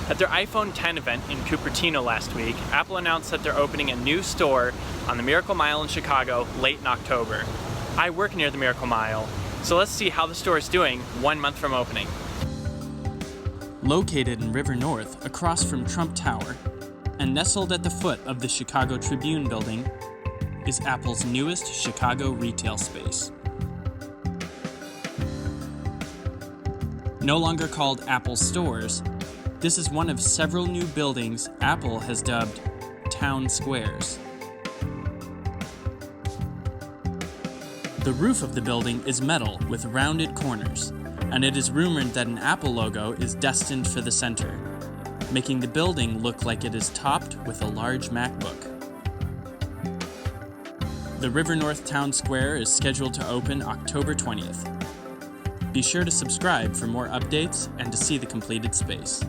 At their iPhone X event in Cupertino last week, Apple announced that they're opening a new store on the Miracle Mile in Chicago late in October. I work near the Miracle Mile, so let's see how the store is doing 1 month from opening. Located in River North, across from Trump Tower, and nestled at the foot of the Chicago Tribune building, is Apple's newest Chicago retail space. No longer called Apple Stores, this is one of several new buildings Apple has dubbed Town Squares. The roof of the building is metal with rounded corners, and it is rumored that an Apple logo is destined for the center, making the building look like it is topped with a large MacBook. The River North Town Square is scheduled to open October 20th. Be sure to subscribe for more updates and to see the completed space.